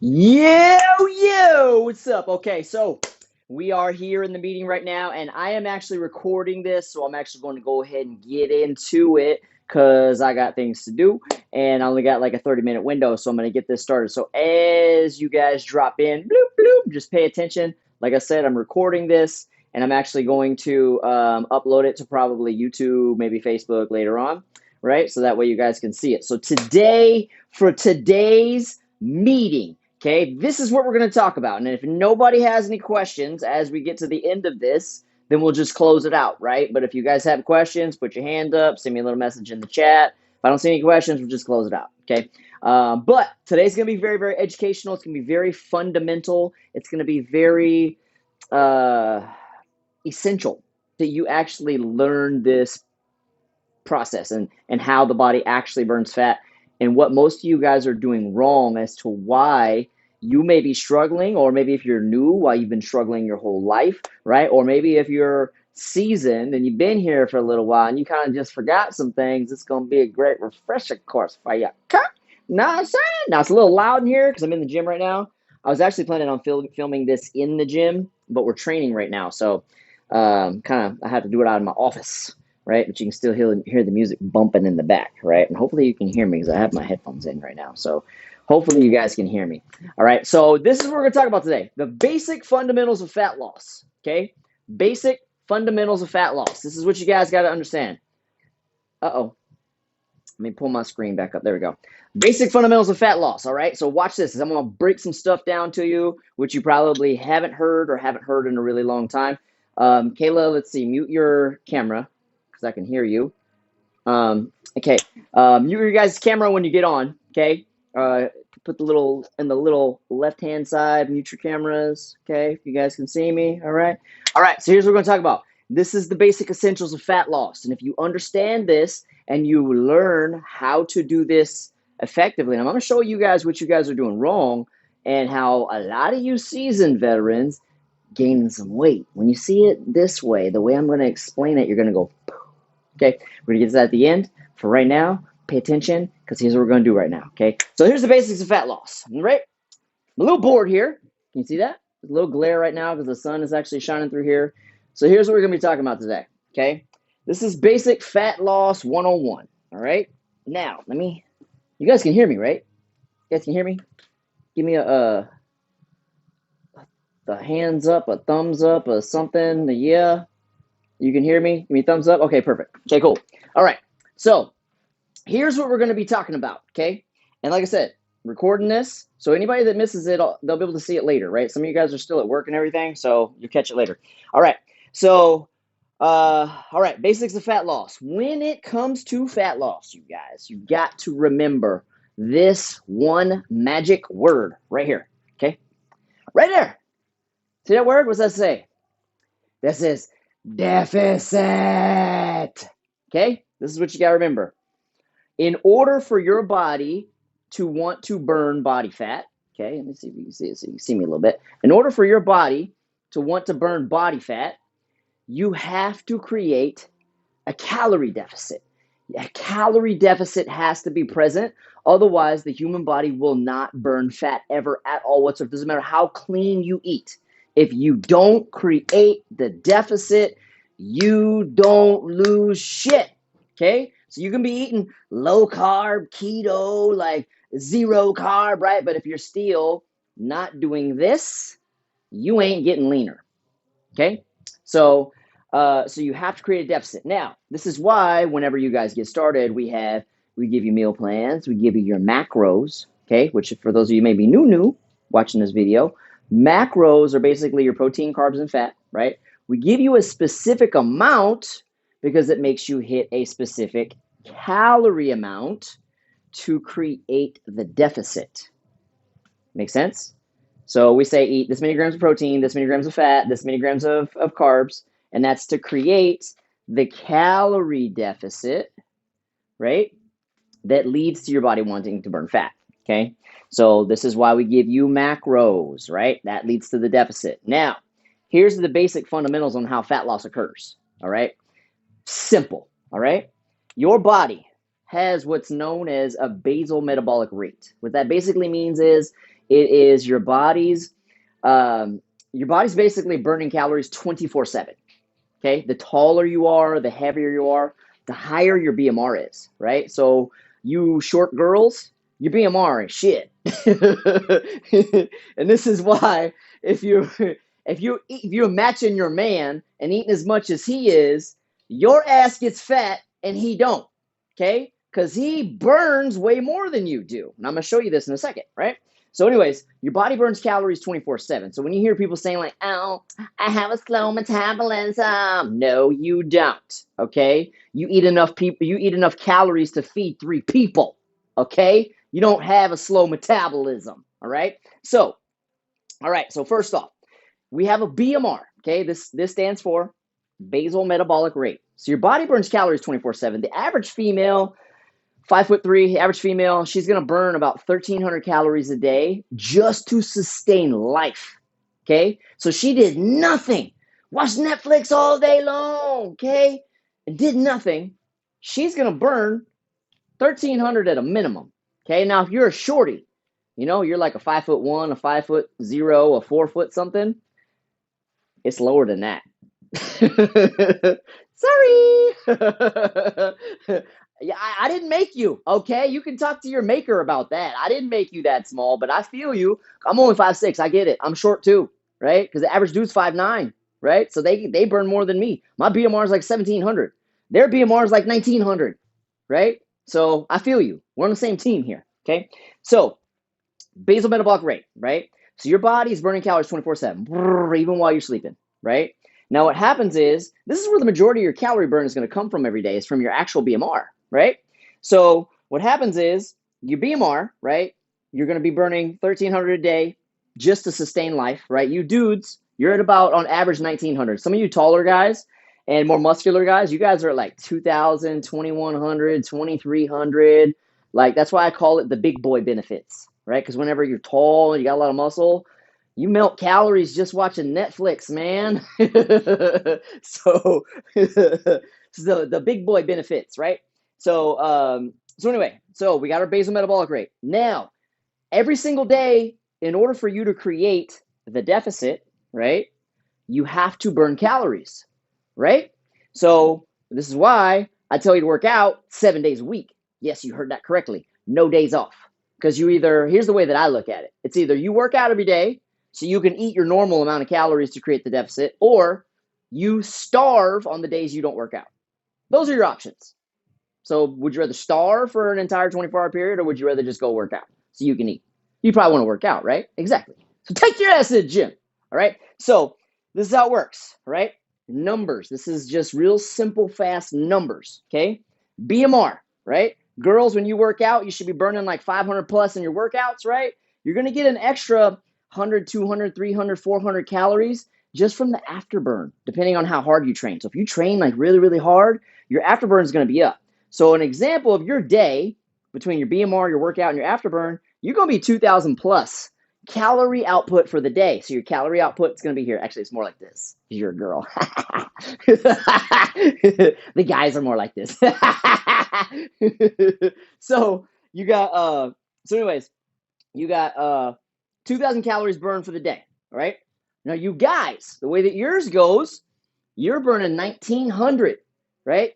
What's up? Okay, so we are here in the meeting right now, and I am actually recording this, so I'm actually going to go ahead and get into it because I got things to do, and I only got like a 30-minute window, so I'm going to get this started. So as you guys drop in, bloop, bloop, just pay attention. Like I said, I'm recording this, and I'm actually going to upload it to probably YouTube, maybe Facebook later on, right? So that way you guys can see it. So today, for today's meeting, okay, this is what we're going to talk about. And if nobody has any questions as we get to the end of this, then we'll just close it out, right? But if you guys have questions, put your hand up, send me a little message in the chat. If I don't see any questions, we'll just close it out, okay? But today's going to be very, very educational. It's going to be very fundamental. It's going to be very essential that you actually learn this process and how the body actually burns fat and what most of you guys are doing wrong as to why you may be struggling, or maybe if you're new, why you've been struggling your whole life, right? Or maybe if you're seasoned and you've been here for a little while and you kind of just forgot some things, it's going to be a great refresher course for you. Now it's a little loud in here because I'm in the gym right now. I was actually planning on filming this in the gym, but we're training right now, so I have to do it out of my office, right? But you can still hear the music bumping in the back, right? And hopefully you can hear me because I have my headphones in right now. So hopefully you guys can hear me. All right. So this is what we're going to talk about today. The basic fundamentals of fat loss. Okay. Basic fundamentals of fat loss. This is what you guys got to understand. Uh-oh. Let me pull my screen back up. There we go. Basic fundamentals of fat loss. All right. So watch this. I'm going to break some stuff down to you, which you probably haven't heard in a really long time. Kayla, let's see. Mute your camera because I can hear you. Okay. Mute your guys' camera when you get on. Okay. Put the little left-hand side, mute your cameras. Okay. If you guys can see me. All right. All right. So here's what we're going to talk about. This is the basic essentials of fat loss. And if you understand this and you learn how to do this effectively, and I'm going to show you guys what you guys are doing wrong and how a lot of you seasoned veterans gaining some weight. When you see it this way, the way I'm going to explain it, you're going to go, okay? We're going to get to that at the end. For right now, pay attention because here's what we're going to do right now, okay? So here's the basics of fat loss, all right? I'm a little bored here. Can you see that? There's a little glare right now because the sun is actually shining through here. So here's what we're going to be talking about today, okay? This is basic fat loss 101, all right? Now, you guys can hear me, right? You guys can hear me? Give me the hands up, a thumbs up, or something. Yeah, you can hear me? Give me a thumbs up. Okay, perfect. Okay, cool. All right, so here's what we're going to be talking about, okay? And like I said, recording this, so anybody that misses it, they'll be able to see it later, right? Some of you guys are still at work and everything, so you'll catch it later. All right, so, all right, basics of fat loss. When it comes to fat loss, you guys, you got to remember this one magic word right here, okay? Right there. See that word? What's that say? That says deficit. Okay? This is what you got to remember. In order for your body to want to burn body fat, okay, let me see if you can see it so you can see me a little bit. In order for your body to want to burn body fat, you have to create a calorie deficit. A calorie deficit has to be present. Otherwise, the human body will not burn fat ever at all whatsoever. It doesn't matter how clean you eat. If you don't create the deficit, you don't lose shit, okay? So you can be eating low carb, keto, like zero carb, right? But if you're still not doing this, you ain't getting leaner, okay? So you have to create a deficit. Now, this is why whenever you guys get started, we give you meal plans, we give you your macros, okay? Which for those of you maybe new watching this video, macros are basically your protein, carbs, and fat, right? We give you a specific amount because it makes you hit a specific calorie amount to create the deficit. Make sense? So we say eat this many grams of protein, this many grams of fat, this many grams of carbs, and that's to create the calorie deficit, right? That leads to your body wanting to burn fat, okay? So this is why we give you macros, right? That leads to the deficit. Now, here's the basic fundamentals on how fat loss occurs, all right? Simple, all right? Your body has what's known as a basal metabolic rate. What that basically means is It is your body's basically burning calories 24/7. Okay, the taller you are, the heavier you are, the higher your BMR is, right? So you short girls, your BMR is shit. And this is why if you if you imagine your man and eating as much as he is, your ass gets fat and he don't. Okay? Because he burns way more than you do. And I'm gonna show you this in a second, right? So, anyways, your body burns calories 24/7. So when you hear people saying like, "Oh, I have a slow metabolism," no, you don't. Okay, you eat enough calories to feed 3 people. Okay, you don't have a slow metabolism. All right. So, all right. So first off, we have a BMR. Okay, this stands for basal metabolic rate. So your body burns calories 24/7. The average female, 5'3", average female, she's gonna burn about 1,300 calories a day just to sustain life. Okay, so she did nothing, watched Netflix all day long. Okay, and did nothing. She's gonna burn 1,300 at a minimum. Okay, now if you're a shorty, you're like a 5'1", a 5'0", a 4' something, it's lower than that. Sorry. Yeah, I didn't make you, okay? You can talk to your maker about that. I didn't make you that small, but I feel you. I'm only 5'6". I get it. I'm short too, right? Because the average dude's 5'9", right? So they burn more than me. My BMR is like 1,700. Their BMR is like 1,900, right? So I feel you. We're on the same team here, okay? So basal metabolic rate, right? So your body's burning calories 24/7, even while you're sleeping, right? Now what happens is, this is where the majority of your calorie burn is going to come from every day, is from your actual BMR, right? So what happens is, your BMR, right? You're going to be burning 1,300 a day just to sustain life, right? You dudes, you're at about, on average, 1,900. Some of you taller guys and more muscular guys, you guys are at like 2,000, 2,100, 2,300. Like, that's why I call it the big boy benefits, right? Because whenever you're tall and you got a lot of muscle, you melt calories just watching Netflix, man. So, so the big boy benefits, right? So anyway, so we got our basal metabolic rate. Now, every single day, in order for you to create the deficit, right, you have to burn calories, right? So this is why I tell you to work out 7 days a week. Yes, you heard that correctly. No days off. Because here's the way that I look at it. It's either you work out every day so you can eat your normal amount of calories to create the deficit, or you starve on the days you don't work out. Those are your options. So would you rather starve for an entire 24-hour period, or would you rather just go work out so you can eat? You probably want to work out, right? Exactly. So take your ass to the gym, all right? So this is how it works, right? Numbers. This is just real simple, fast numbers, okay? BMR, right? Girls, when you work out, you should be burning like 500 plus in your workouts, right? You're going to get an extra 100, 200, 300, 400 calories just from the afterburn, depending on how hard you train. So if you train like really, really hard, your afterburn is going to be up. So an example of your day between your BMR, your workout, and your afterburn, you're going to be 2,000 plus calorie output for the day. So your calorie output is going to be here. Actually, it's more like this. You're a girl. The guys are more like this. So you got so anyways, you got 2,000 calories burned for the day. All right. Now you guys, the way that yours goes, you're burning 1,900, right?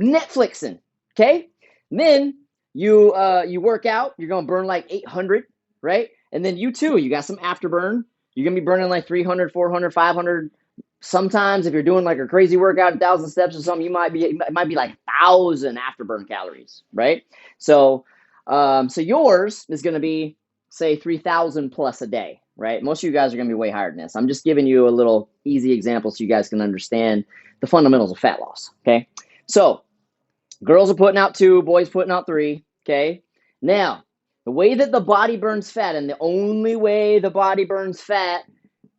Netflixing, okay? And then you work out, you're gonna burn like 800, right? And then you too, you got some afterburn. You're gonna be burning like 300, 400, 500. Sometimes if you're doing like a crazy workout, 1,000 steps or something, it might be like 1,000 afterburn calories, right? So so yours is gonna be, say, 3,000 plus a day, right? Most of you guys are gonna be way higher than this. I'm just giving you a little easy example so you guys can understand the fundamentals of fat loss, okay? So girls are putting out 2, boys putting out 3, okay? Now, the way that the body burns fat, and the only way the body burns fat,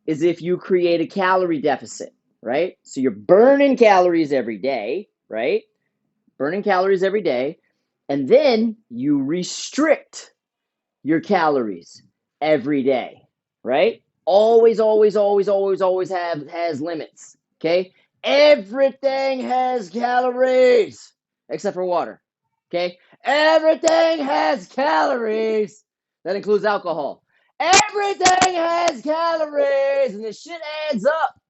is if you create a calorie deficit, right? So you're burning calories every day, right? Burning calories every day, and then you restrict your calories every day, right? Always, always, always, always, always has limits, okay? Everything has calories except for water, okay? Everything has calories. That includes alcohol. Everything has calories, and this shit adds up.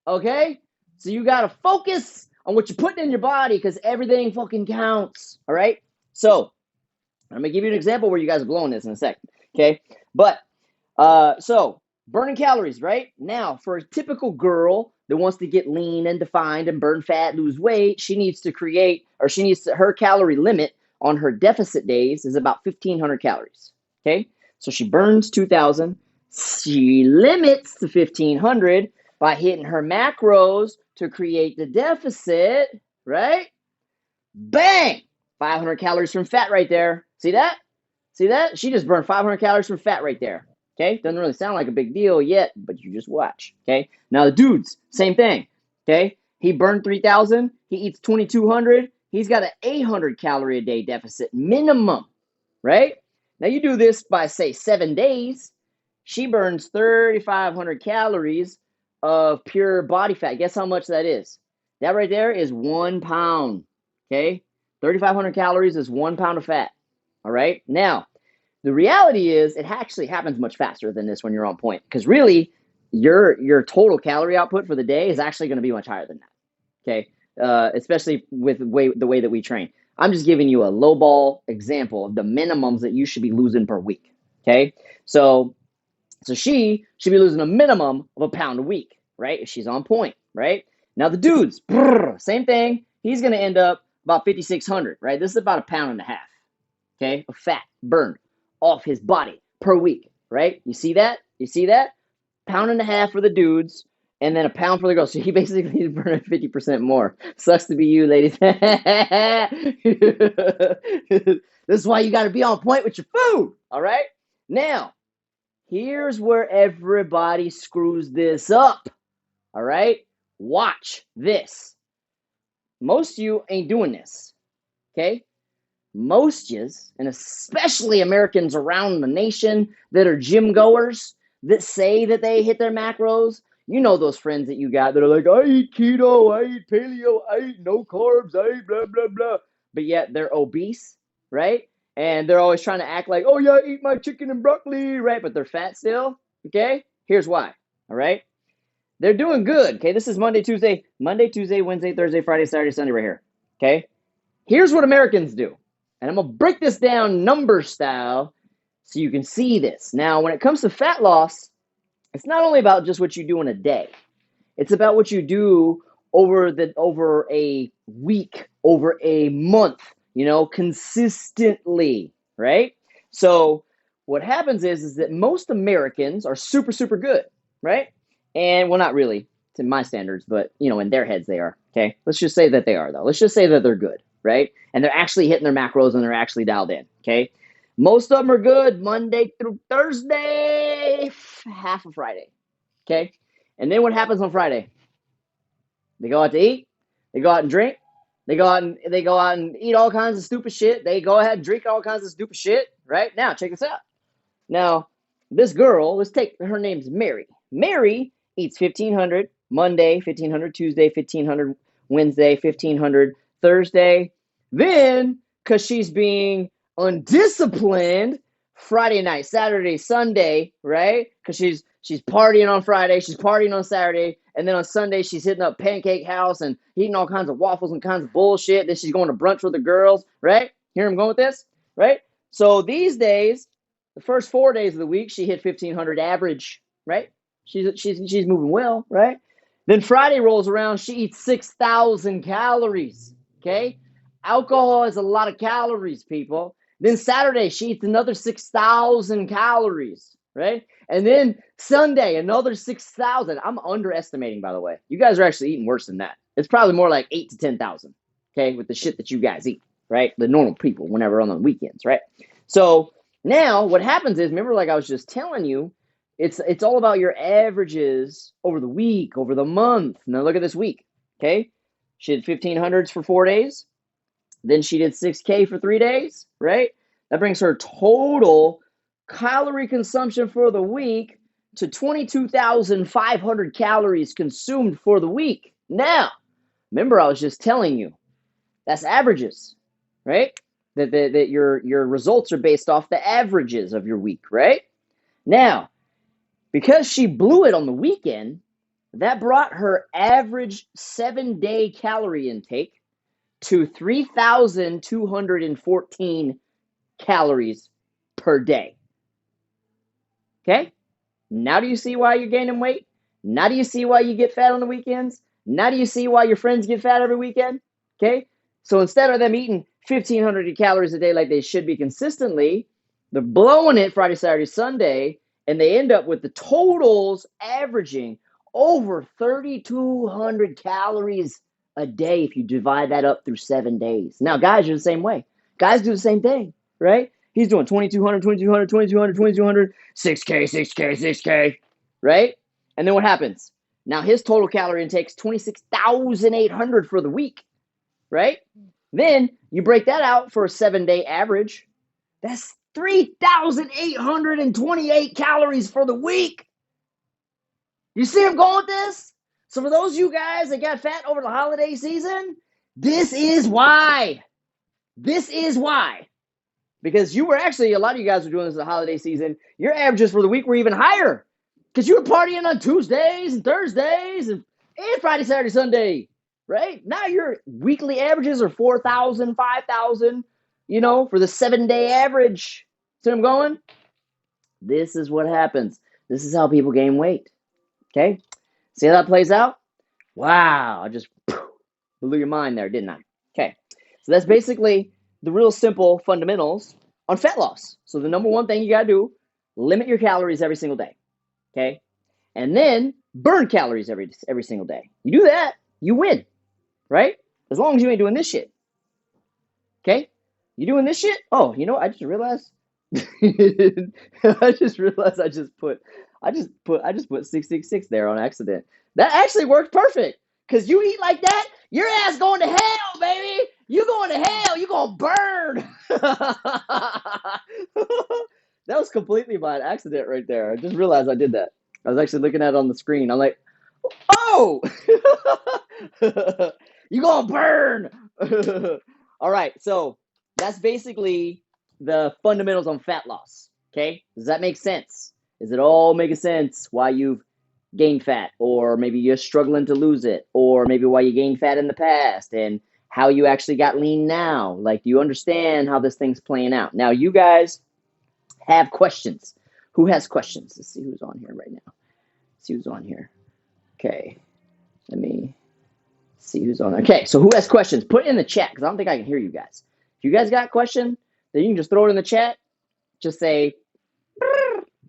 Okay? So you got to focus on what you're putting in your body because everything fucking counts. All right? So I'm going to give you an example where you guys are blowing this in a second. Okay? But, so burning calories, right? Now, for a typical girl that wants to get lean and defined and burn fat, lose weight, she needs to create, or she needs to, her calorie limit on her deficit days is about 1,500 calories. Okay? So she burns 2,000. She limits to 1,500 by hitting her macros to create the deficit, right? Bang! 500 calories from fat right there. See that? See that? She just burned 500 calories from fat right there. Okay? Doesn't really sound like a big deal yet, but you just watch. Okay? Now the dudes, same thing. Okay? He burned 3,000. He eats 2,200. He's got an 800 calorie a day deficit minimum, right? Now you do this by, say, 7 days. She burns 3,500 calories of pure body fat. Guess how much that is? That right there is 1 pound. Okay? 3,500 calories is 1 pound of fat. All right? Now, the reality is it actually happens much faster than this when you're on point. Because really, your total calorie output for the day is actually going to be much higher than that. Okay? Especially with the way that we train. I'm just giving you a lowball example of the minimums that you should be losing per week. Okay? So she should be losing a minimum of a pound a week, right? If she's on point, right? Now the dudes, same thing. He's going to end up about 5,600, right? This is about a pound and a half, okay, of fat burned off his body per week, right? You see that? You see that? Pound and a half for the dudes, and then a pound for the girls. So he basically is burning 50% more. Sucks to be you, ladies. This is why you got to be on point with your food, all right? Now, here's where everybody screws this up, all right? Watch this. Most of you ain't doing this, okay? Most yous, and especially Americans around the nation that are gym goers, that say that they hit their macros, you know those friends that you got that are like, I eat keto, I eat paleo, I eat no carbs, I eat blah, blah, blah. But yet they're obese, right? And they're always trying to act like, oh yeah, I eat my chicken and broccoli, right? But they're fat still, okay? Here's why, all right? They're doing good, okay? This is Monday, Tuesday, Wednesday, Thursday, Friday, Saturday, Sunday right here, okay? Here's what Americans do. And I'm going to break this down number style so you can see this. Now, when it comes to fat loss, it's not only about just what you do in a day. It's about what you do over a week, over a month, consistently, right? So what happens is that most Americans are super, super good, right? And, well, not really to my standards, but, in their heads they are, okay? Let's just say that they are, though. Let's just say that they're good, right? And they're actually hitting their macros and they're actually dialed in, okay? Most of them are good Monday through Thursday, half of Friday, okay? And then what happens on Friday? They go out to eat. They go out and drink. They go out and eat all kinds of stupid shit. They go ahead and drink all kinds of stupid shit, right? Now, check this out. Now, this girl, her name's Mary. Mary eats 1,500 Monday, 1,500 Tuesday, 1,500 Wednesday, 1,500 Thursday. Then, because she's being undisciplined, Friday night, Saturday, Sunday, right? Because she's partying on Friday, she's partying on Saturday, and then on Sunday she's hitting up Pancake House and eating all kinds of waffles and kinds of bullshit. Then she's going to brunch with the girls, right? Hear I'm going with this, right? So these days, the first 4 days of the week, she hit 1,500 average, right? She's moving well, right? Then Friday rolls around, she eats 6,000 calories, okay? Alcohol is a lot of calories, people. Then Saturday, she eats another 6,000 calories, right? And then Sunday, another 6,000. I'm underestimating, by the way. You guys are actually eating worse than that. It's probably more like 8,000 to 10,000, okay, with the shit that you guys eat, right? The normal people, whenever on the weekends, right? So now what happens is, remember, like I was just telling you, it's all about your averages over the week, over the month. Now look at this week, okay? She did 1,500s for 4 days. Then she did 6K for 3 days, right? That brings her total calorie consumption for the week to 22,500 calories consumed for the week. Now, remember I was just telling you, that's averages, right? that your results are based off the averages of your week, right? Now, because she blew it on the weekend, that brought her average 7-day calorie intake to 3,214 calories per day. Okay? Now do you see why you're gaining weight? Now do you see why you get fat on the weekends? Now do you see why your friends get fat every weekend? Okay? So instead of them eating 1,500 calories a day like they should be consistently, they're blowing it Friday, Saturday, Sunday, and they end up with the totals averaging over 3,200 calories a day if you divide that up through 7 days. Now, guys are the same way. Guys do the same thing, right? He's doing 2,200, 2,200, 2,200, 2,200, 6K, 6K, 6K, right? And then what happens? Now his total calorie intake is 26,800 for the week, right? Then you break that out for a 7-day average. That's 3,828 calories for the week. You see where I'm going with this? So for those of you guys that got fat over the holiday season, this is why. This is why. Because you were actually, a lot of you guys were doing this in the holiday season, your averages for the week were even higher. Because you were partying on Tuesdays and Thursdays and Friday, Saturday, Sunday, right? Now your weekly averages are 4,000, 5,000, for the 7-day average. See where I'm going? This is what happens. This is how people gain weight. Okay? See how that plays out? Wow, I just blew your mind there, didn't I? Okay, so that's basically the real simple fundamentals on fat loss. So the number one thing you got to do, limit your calories every single day, okay? And then burn calories every single day. You do that, you win, right? As long as you ain't doing this shit, okay? You doing this shit? Oh, I just realized. I just put 666 there on accident. That actually worked perfect. Because you eat like that, your ass going to hell, baby. You going to hell. You going to burn. That was completely by accident right there. I just realized I did that. I was actually looking at it on the screen. I'm like, oh, you going to burn. All right. So that's basically the fundamentals on fat loss. Okay. Does that make sense? Is it all making sense why you've gained fat, or maybe you're struggling to lose it, or maybe why you gained fat in the past and how you actually got lean now? Like, do you understand how this thing's playing out? Now, you guys have questions. Who has questions? Let's see who's on here right now. Let's see who's on here. Okay. Let me see who's on there. Okay, so who has questions? Put it in the chat because I don't think I can hear you guys. If you guys got a question, then you can just throw it in the chat. Just say,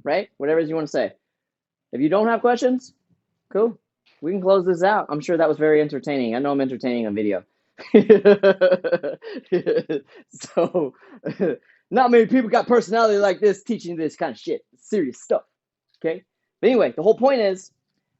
right? Whatever it is you want to say. If you don't have questions, cool. We can close this out. I'm sure that was very entertaining. I know I'm entertaining on video. So, not many people got personality like this teaching this kind of shit. Serious stuff. Okay? But anyway, the whole point is,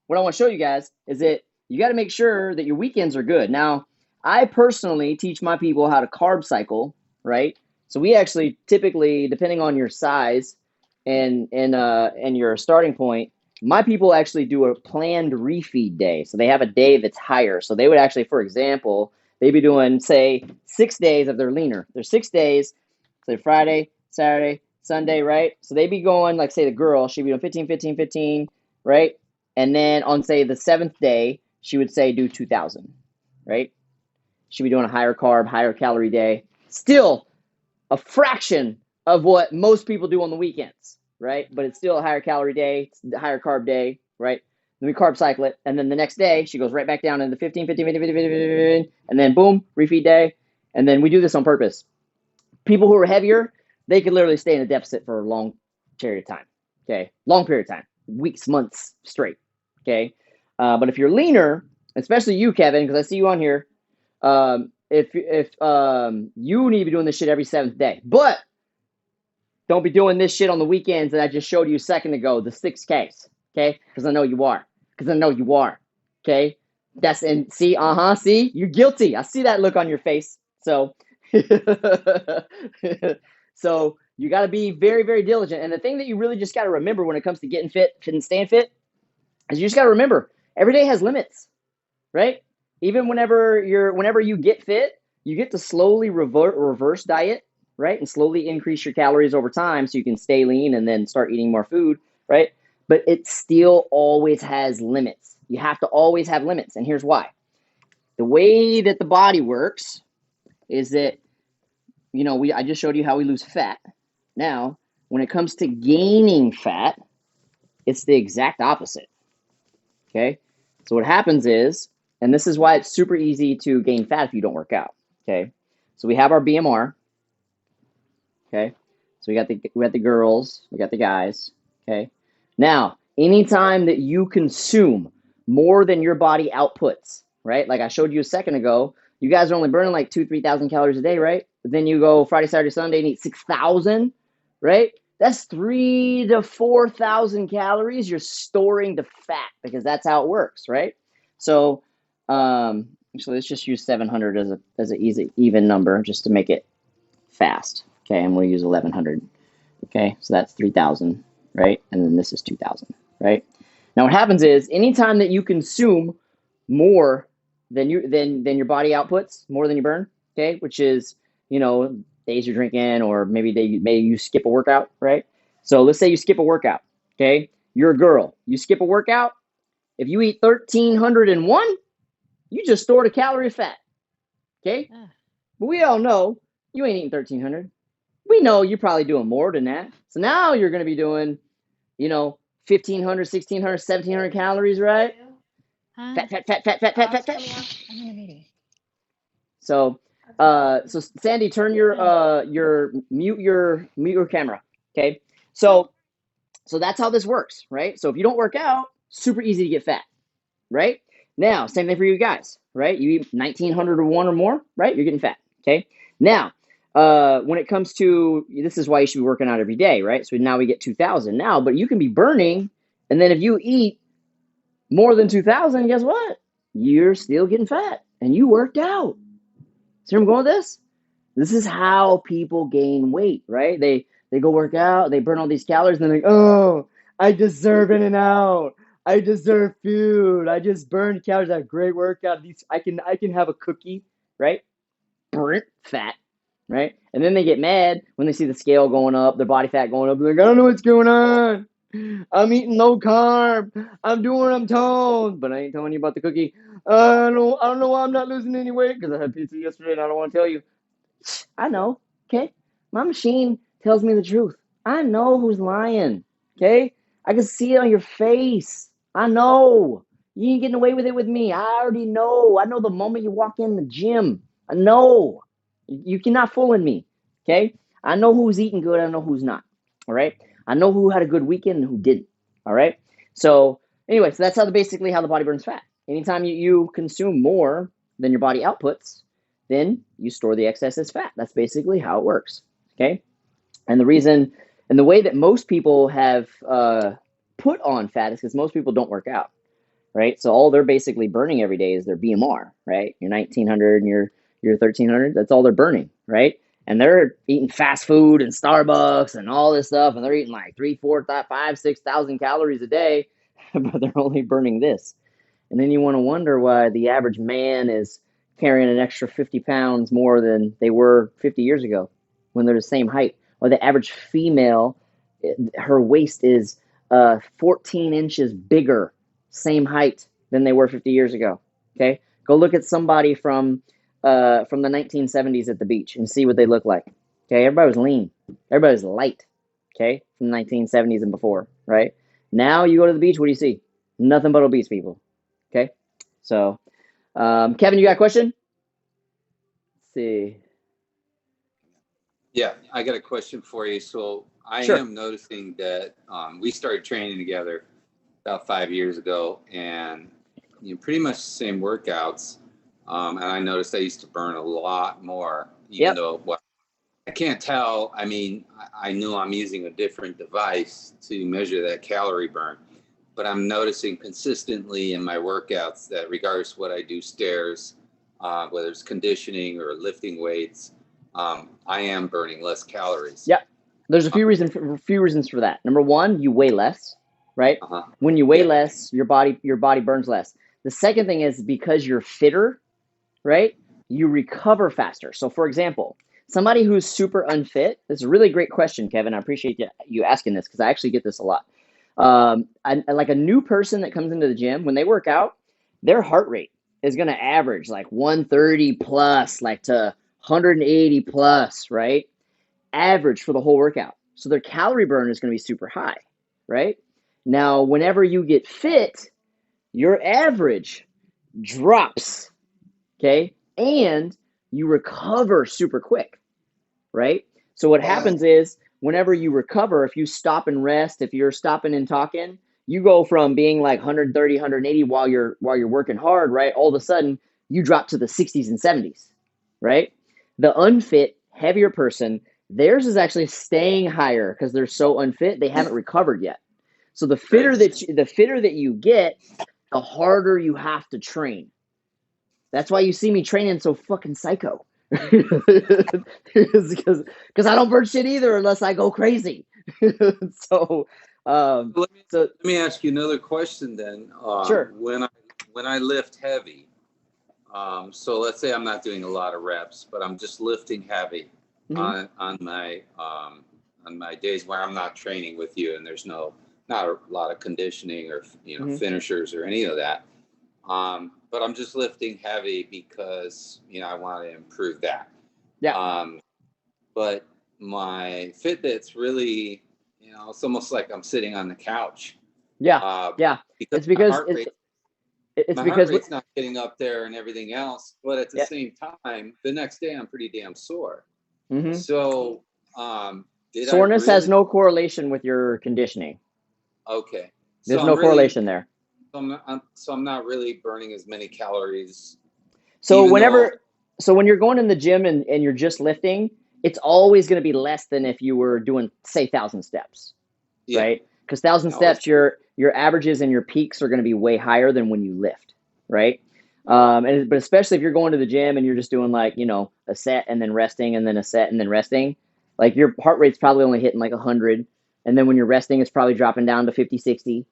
what I want to show you guys is that you got to make sure that your weekends are good. Now, I personally teach my people how to carb cycle, right? So we actually typically, depending on your size and your starting point, my people actually do a planned refeed day. So they have a day that's higher. So they would actually, for example, they'd be doing, say, 6 days if they're leaner. They're 6 days, say Friday, Saturday, Sunday, right? So they'd be going, like, say the girl, she'd be doing 15, 15, 15, right? And then on, say, the 7th day, she would say do 2,000, right? She'd be doing a higher carb, higher calorie day. Still a fraction of what most people do on the weekends, right? But it's still a higher calorie day, it's a higher carb day, right? Then we carb cycle it. And then the next day, she goes right back down into 15, 15, 15, 15, 15, 15, and then boom, refeed day. And then we do this on purpose. People who are heavier, they could literally stay in a deficit for a long period of time, okay? Long period of time, weeks, months straight, okay? But if you're leaner, especially you, Kevin, because I see you on here, if you need to be doing this shit every 7th day. But don't be doing this shit on the weekends that I just showed you a second ago, the 6Ks, okay? Because I know you are. Because I know you are, okay? That's, and see, see, you're guilty. I see that look on your face. So, so you got to be very, very diligent. And the thing that you really just got to remember when it comes to getting fit and staying fit is you just got to remember, every day has limits, right? Even whenever you get fit, you get to slowly reverse diet, right? And slowly increase your calories over time so you can stay lean and then start eating more food, right? But it still always has limits. You have to always have limits. And here's why. The way that the body works is that, I just showed you how we lose fat. Now, when it comes to gaining fat, it's the exact opposite. Okay? So what happens is, and this is why it's super easy to gain fat if you don't work out. Okay? So we have our BMR. Okay? So we got the girls, we got the guys. Okay? Now, anytime that you consume more than your body outputs, right? Like I showed you a second ago, you guys are only burning like 2,000-3,000 calories a day, right? But then you go Friday, Saturday, Sunday and eat 6,000, right? That's 3,000 to 4,000 calories you're storing to fat because that's how it works, right? So, actually, let's just use 700 as an easy even number just to make it fast. Okay, and we'll use 1,100. Okay, so that's 3,000, right? And then this is 2,000, right? Now, what happens is anytime that you consume more than your body outputs, more than you burn, okay, which is days you're drinking, or maybe you skip a workout, right? So let's say you skip a workout, okay? You're a girl, you skip a workout. If you eat 1,301, you just stored a calorie of fat, okay? But we all know you ain't eating 1,300. We know you're probably doing more than that. So now you're going to be doing, 1,500, 1,600, 1,700 calories, right? Fat, fat, fat, fat, fat, fat, fat, fat. I'm in a meeting. So, Sandy, turn your mute your camera. Okay. So that's how this works, right? So if you don't work out, super easy to get fat, right? Now, same thing for you guys, right? You eat 1,901 or more, right? You're getting fat. Okay. Now, when it comes to, this is why you should be working out every day, right? So now we get 2,000 now, but you can be burning, and then if you eat more than 2,000, guess what? You're still getting fat, and you worked out. See where I'm going with this? This is how people gain weight, right? They go work out, they burn all these calories, and they're like, oh, I deserve In-N-Out. I deserve food. I just burned calories. I have a great workout. I can have a cookie, right? Burnt fat, right? And then they get mad when they see the scale going up, their body fat going up. They're like, I don't know what's going on. I'm eating low carb. I'm doing what I'm told, but I ain't telling you about the cookie. I don't know why I'm not losing any weight because I had pizza yesterday and I don't want to tell you. I know, okay? My machine tells me the truth. I know who's lying, okay? I can see it on your face. I know. You ain't getting away with it with me. I already know. I know the moment you walk in the gym. I know. You cannot fool me, okay? I know who's eating good. I know who's not, all right? I know who had a good weekend and who didn't, all right? So anyway, so that's basically how the body burns fat. Anytime you consume more than your body outputs, then you store the excess as fat. That's basically how it works, okay? And the way that most people have put on fat is because most people don't work out, right? So all they're basically burning every day is their BMR, right? Your 1,900 and your 1,300, that's all they're burning, right? And they're eating fast food and Starbucks and all this stuff, and they're eating like 3, 4, 5, 6,000 calories a day, but they're only burning this. And then you want to wonder why the average man is carrying an extra 50 pounds more than they were 50 years ago when they're the same height. Or the average female, her waist is 14 inches bigger, same height than they were 50 years ago. Okay, go look at somebody from the 1970s at the beach and see what they look like. Okay, everybody was lean, everybody was light. Okay, from the 1970s and before, right? Now you go to the beach, what do you see? Nothing but obese people. Okay, so Kevin, you got a question? Let's see. Yeah, I got a question for you. So I am noticing that we started training together about 5 years ago, and pretty much the same workouts. And I noticed I used to burn a lot more, even though I can't tell. I mean, I know I'm using a different device to measure that calorie burn, but I'm noticing consistently in my workouts that regardless of what I do, stairs, whether it's conditioning or lifting weights, I am burning less calories. Yeah, there's a few reasons for that. Number one, you weigh less, right? When you weigh less, your body burns less. The second thing is because you're fitter, right? You recover faster. So for example, somebody who's super unfit. This is a really great question, Kevin. I appreciate you asking this because I actually get this a lot. Like a new person that comes into the gym, when they work out, their heart rate is going to average like 130 plus, like to 180 plus, right? Average for the whole workout. So their calorie burn is going to be super high, right? Now, whenever you get fit, your average drops, okay? And you recover super quick, right? So what happens is whenever you recover, if you stop and rest, if you're stopping and talking, you go from being like 130, 180 while you're working hard, right? All of a sudden, you drop to the 60s and 70s, right? The unfit, heavier person, theirs is actually staying higher because they're so unfit, they haven't recovered yet. So the fitter that you get, the harder you have to train. That's why you see me training so fucking psycho. Because I don't burn shit either unless I go crazy. So, Let me so let me ask you another question then. sure. When I lift heavy, so let's say I'm not doing a lot of reps, but I'm just lifting heavy Mm-hmm. on my days where I'm not training with you, and there's not a lot of conditioning or Mm-hmm. finishers or any of that. But I'm just lifting heavy because I want to improve that. Yeah. But my Fitbit's really, it's almost like I'm sitting on the couch. Yeah. Yeah. Because It's because it's my heart because rate's not getting up there and everything else. But at the yeah. same time, the next day I'm pretty damn sore. Mm-hmm. So did I Soreness has really? no correlation with your conditioning. Okay. So There's no correlation there. I'm not really burning as many calories, So even though. when you're going in the gym and you're just lifting, it's always going to be less than if you were doing, say, 1,000 steps, Yeah. right? Because 1,000 No, it's steps, your averages and your peaks are going to be way higher than when you lift, right? But especially if you're going to the gym and you're just doing like a set and then resting and then a set and then resting, like your heart rate's probably only hitting like 100, and then when you're resting, it's probably dropping down to 50, 60,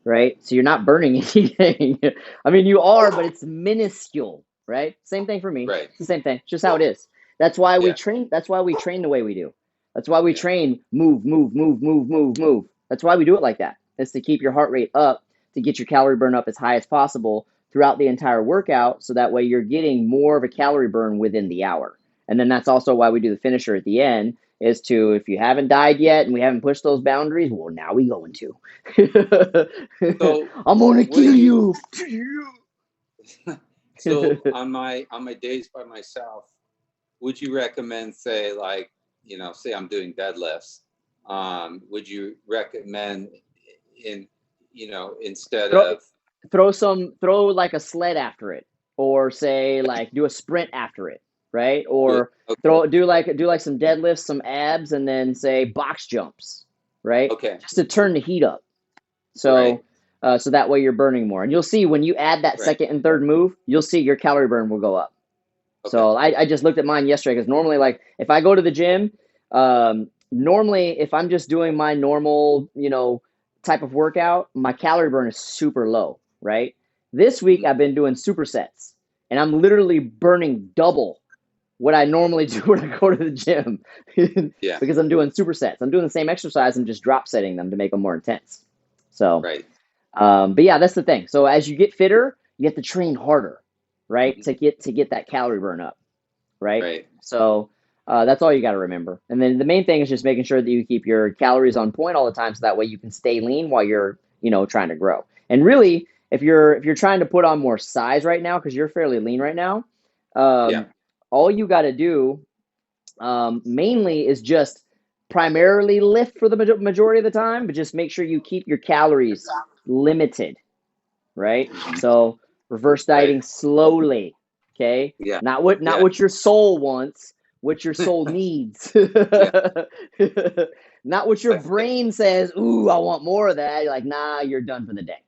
right? So you're not burning anything. I mean, you are, but it's minuscule, right? Same thing for me. right. It's the same thing. It's just how it is. That's why we Yeah. train. That's why we train the way we do. That's why we Yeah. train move, move, move, move, move, move. That's why we do it like that. It's to keep your heart rate up, to get your calorie burn up as high as possible throughout the entire workout, so that way you're getting more of a calorie burn within the hour. And then that's also why we do the finisher at the end, is to, if you haven't died yet and we haven't pushed those boundaries, well, now we going to. So I'm gonna what do kill you? you. So on my days by myself, would you recommend, say, like, say I'm doing deadlifts, would you recommend in instead throw of? throw like a sled after it, or say like do a sprint after it, right? Or Okay. do like some deadlifts, some abs, and then say box jumps, right? Okay. Just to turn the heat up. Right. So so that way you're burning more. And you'll see when you add that Right. second and third move, you'll see your calorie burn will go up. Okay. So I just looked at mine yesterday because normally, like, if I go to the gym, normally if I'm just doing my normal, type of workout, my calorie burn is super low, right? This week Mhm. I've been doing supersets, and I'm literally burning double what I normally do when I go to the gym Yeah. because I'm doing supersets. I'm doing the same exercise. I'm just drop setting them to make them more intense. So, Right. but yeah, that's the thing. So as you get fitter, you have to train harder, right? Mhm. To get that calorie burn up, right? Right. So that's all you got to remember. And then the main thing is just making sure that you keep your calories on point all the time, so that way you can stay lean while you're, trying to grow. And really, if you're trying to put on more size right now, because you're fairly lean right now, Yeah. um, all you got to do mainly is just primarily lift for the majority of the time, but just make sure you keep your calories limited, right? So reverse Right. dieting slowly, okay? Yeah. Not Yeah. what your soul wants, what your soul needs. Yeah. Not what your I, brain says, "Ooh, I want more of that." You're like, "Nah, you're done for the day."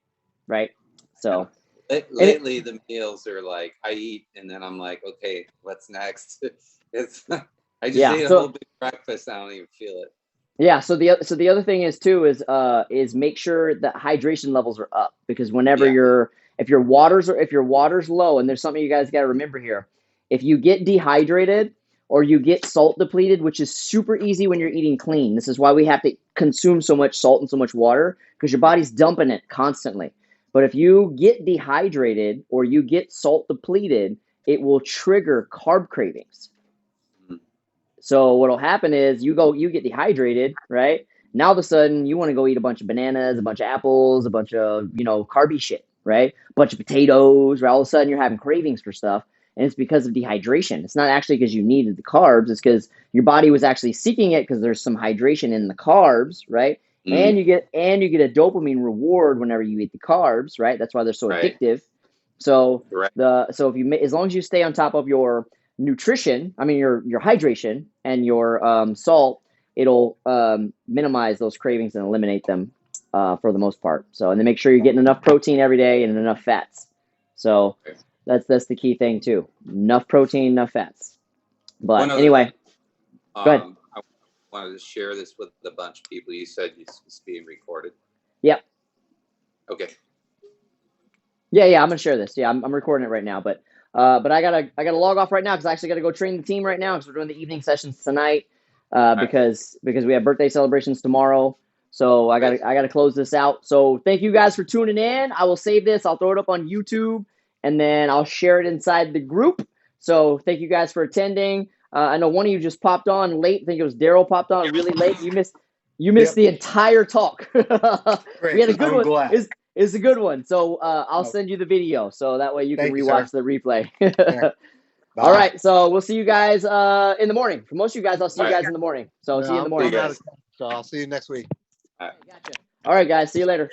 Right? yeah. So, and it, Lately, the meals are like, I eat and then I'm like, okay, what's next? It's I just yeah. ate a whole So, big breakfast. I don't even feel it. yeah, so the other thing is too is make sure that hydration levels are up, because whenever Yeah. if your water's low, and there's something you guys got to remember here. If you get dehydrated, or you get salt depleted, which is super easy when you're eating clean. This is why we have to consume so much salt and so much water, because your body's dumping it constantly. But if you get dehydrated or you get salt depleted, it will trigger carb cravings. So what'll happen is you get dehydrated, right? Now all of a sudden you want to go eat a bunch of bananas, a bunch of apples, a bunch of, carby shit, right? A bunch of potatoes, right? All of a sudden you're having cravings for stuff. And it's because of dehydration. It's not actually because you needed the carbs. It's because your body was actually seeking it because there's some hydration in the carbs, right? And you get a dopamine reward whenever you eat the carbs, right? That's why they're so addictive. So if you as long as you stay on top of your nutrition, I mean your hydration and your salt, it'll minimize those cravings and eliminate them for the most part. So, and then make sure you're getting enough protein every day and enough fats. So that's the key thing too. Enough protein, enough fats. But anyway, go ahead. I wanted to share this with a bunch of people. You said it's being recorded. Yep. Okay. Yeah, I'm gonna share this. Yeah, I'm recording it right now, but I gotta log off right now because I actually gotta go train the team right now because we're doing the evening sessions tonight because we have birthday celebrations tomorrow. So I gotta close this out. So thank you guys for tuning in. I will save this. I'll throw it up on YouTube and then I'll share it inside the group. So thank you guys for attending. I know one of you just popped on late. I think it was Daryl popped on really late. You missed the entire talk. We had a good one. It's a good one. So I'll send you the video so that way you can rewatch the replay. All right. So we'll see you guys in the morning. For most of you guys, I'll see you guys in the morning. So see you in the morning. So I'll see you next week. Gotcha. All right, guys. See you later.